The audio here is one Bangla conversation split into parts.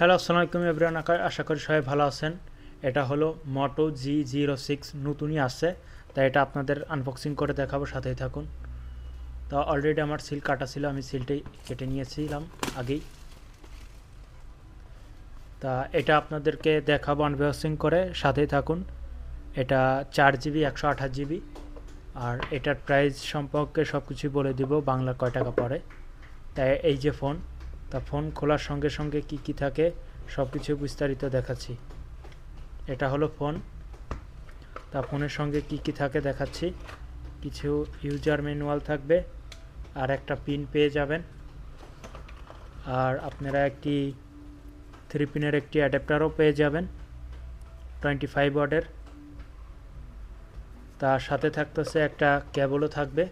হ্যালো, আসসালামু আলাইকুম এভরিওয়ান। আশা করি সবাই ভালো আছেন। এটা হলো মোটো G06, নতুনই আসছে, তাই এটা আপনাদের আনবক্সিং করে দেখাবো, সাথেই থাকুন। তো অলরেডি আমার সিল কাটা ছিল, আমি সিলটাই কেটে নিয়েছিলাম আগেই। তা এটা আপনাদেরকে দেখাবো আনবক্সিং করে, সাথেই থাকুন। এটা 4GB 128GB, আর এটার প্রাইস সম্পর্কে সব কিছুই বলে দিব, বাংলা কয় টাকা পড়ে। তাই এই যে ফোন, তা ফোন খোলার সঙ্গে সঙ্গে কি কি থাকে সব কিছু বিস্তারিত দেখাচ্ছি। এটা হলো ফোন, তা ফোনের সঙ্গে কি কি থাকে দেখাচ্ছি। কিছু ইউজার ম্যানুয়াল থাকবে, আর একটা পিন পেয়ে যাবেন, আর আপনারা একটি 3 পিনের একটি অ্যাডাপ্টারও পেয়ে যাবেন 25 ওয়াটের। তার সাথে থাকতেছে একটা কেবলও থাকবে,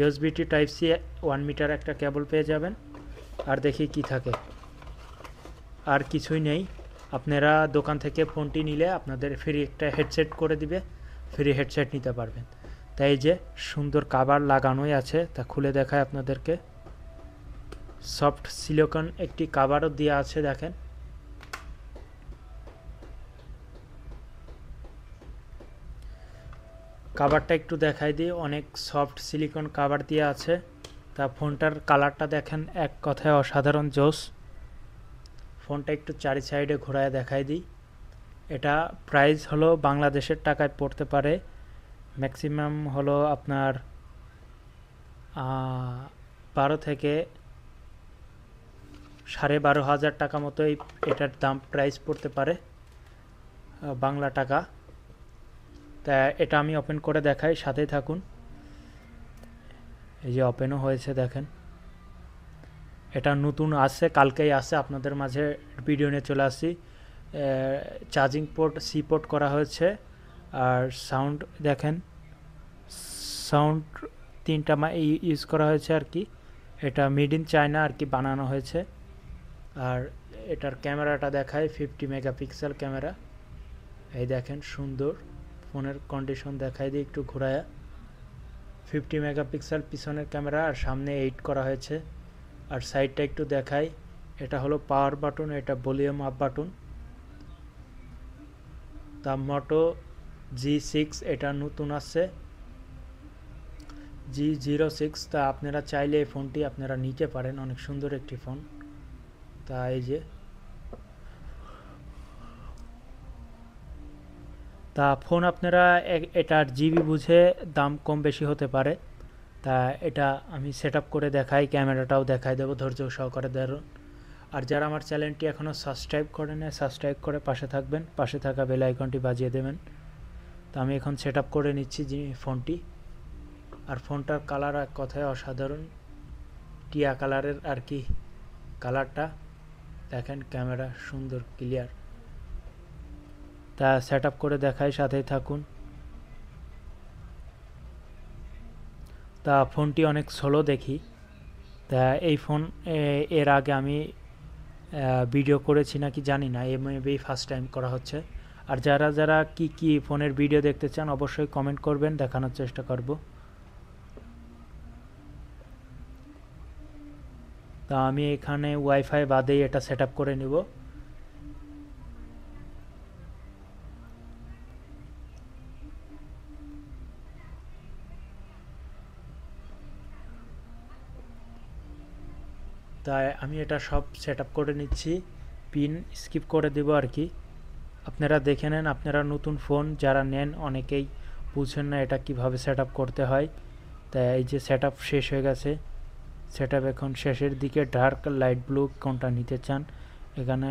USB-T টাইপ সি 1 মিটার একটা কেবল পেয়ে যাবেন। আর দেখি কি থাকে, আর কিছুই নেই। আপনারা দোকান থেকে ফোনটি নিলে আপনাদের ফ্রি একটা হেডসেট করে দিবে, ফ্রি হেডসেট নিতে পারবেন। তাই যে সুন্দর কভার লাগানোই আছে, তা খুলে দেখায় আপনাদেরকে। সফট সিলিকন একটি কভারও দেওয়া আছে, দেখেন। কভারটা একটু দেখাই দিই, অনেক সফট সিলিকন কভার দেওয়া আছে। তা ফোনটার কালারটা দেখেন, এক কথায় অসাধারণ জোস। ফোনটা একটু চারি সাইডে ঘোরায় দেখাই দিই। এটা প্রাইস হলো বাংলাদেশের টাকায় পড়তে পারে ম্যাক্সিমাম হলো আপনার 12 থেকে 12,500 টাকা মতো এটার দাম প্রাইস পড়তে পারে বাংলা টাকা। তা এটা আমি ওপেন করে দেখাই, সাথেই থাকুন। এই যে ওপেনও হয়েছে, দেখেন। এটা নতুন আসছে, কালকেই আসছে, আপনাদের মাঝে ভিডিও নিয়ে চলে আসছি। চার্জিং পোর্ট সি পোর্ট করা হয়েছে, আর সাউন্ড দেখেন, সাউন্ড 3টা ইউজ করা হয়েছে আর কি। এটা মেড ইন চায়না আর কি বানানো হয়েছে। আর এটার ক্যামেরাটা দেখায় 50 মেগাপিক্সেল ক্যামেরা। এই দেখেন সুন্দর, ফোনের কন্ডিশন দেখাই দিই একটু ঘোরায়া। 50 মেগাপিক্সেল পিছনের ক্যামেরা, আর সামনে 8 করা হয়েছে। আর সাইডটা একটু দেখাই, এটা হলো পাওয়ার বাটন, এটা ভলিউম আপ বাটন। তা মোটো G6 এটা নতুন আসছে, G06। তা আপনারা চাইলে এই ফোনটি আপনারা নিতে পারেন, অনেক সুন্দর একটি ফোন। তা এই যে, তা ফোন আপনারা এটার জিবি বুঝে দাম কম বেশি হতে পারে। তা এটা আমি সেট আপ করে দেখাই, ক্যামেরাটাও দেখাই দেবো, ধৈর্য সহকারে ধরুন। আর যারা আমার চ্যানেলটি এখনও সাবস্ক্রাইব করে নেয়, সাবস্ক্রাইব করে পাশে থাকবেন, পাশে থাকা বেল আইকনটি বাজিয়ে দেবেন। তো আমি এখন সেট আপ করে নিচ্ছি ফোনটি। আর ফোনটার কালার এক কথায় অসাধারণ, টিয়া কালারের আর কি কালারটা, দেখেন। ক্যামেরা সুন্দর ক্লিয়ার। তা সেট আপ করে দেখাই, সাথেই থাকুন। তা ফোনটি অনেক স্লো দেখি। তা এই ফোন এর আগে আমি ভিডিও করেছি নাকি জানি না, এমএবি ফার্স্ট টাইম করা হচ্ছে। আর যারা যারা কি ফোনের ভিডিও দেখতে চান অবশ্যই কমেন্ট করবেন, দেখানোর চেষ্টা করব। তা আমি এখানে ওয়াইফাই বাদেই এটা সেট আপ করে নিব। তাই আমি এটা সব সেট আপ করে নিচ্ছি, পিন স্কিপ করে দেব আর কি। আপনারা দেখে নেন, আপনারা নতুন ফোন যারা নেন অনেকেই বুঝেন না এটা কিভাবে সেট আপ করতে হয়। তাই এই যে সেট আপ শেষ হয়ে গেছে, সেট আপ এখন শেষের দিকে। ডার্ক লাইট ব্লু কোনটা নিতে চান, এখানে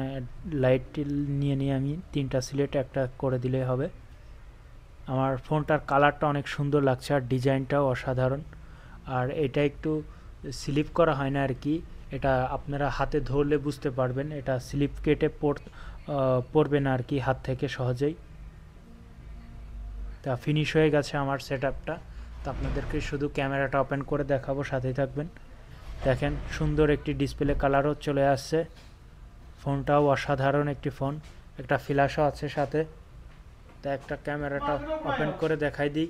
লাইটটি নিয়ে আমি 3টা সিলেক্ট একটা করে দিলেই হবে। আমার ফোনটার কালারটা অনেক সুন্দর লাগছে, আর ডিজাইনটাও অসাধারণ। আর এটা একটু স্লিপ করা হয় না আর কি, এটা আপনারা হাতে ধরলে বুঝতে পারবেন, এটা স্লিপ কেটে পড়বে না আর কি হাত থেকে সহজেই। তা ফিনিশ হয়ে গেছে আমার সেট আপটা। তো আপনাদেরকে শুধু ক্যামেরাটা ওপেন করে দেখাবো, সাথেই থাকবেন। দেখেন সুন্দর একটি ডিসপ্লে কালারও চলে আসছে। ফোনটাও অসাধারণ একটি ফোন, একটা ফ্ল্যাশও আছে সাথে। তা একটা ক্যামেরাটা ওপেন করে দেখাই দিই।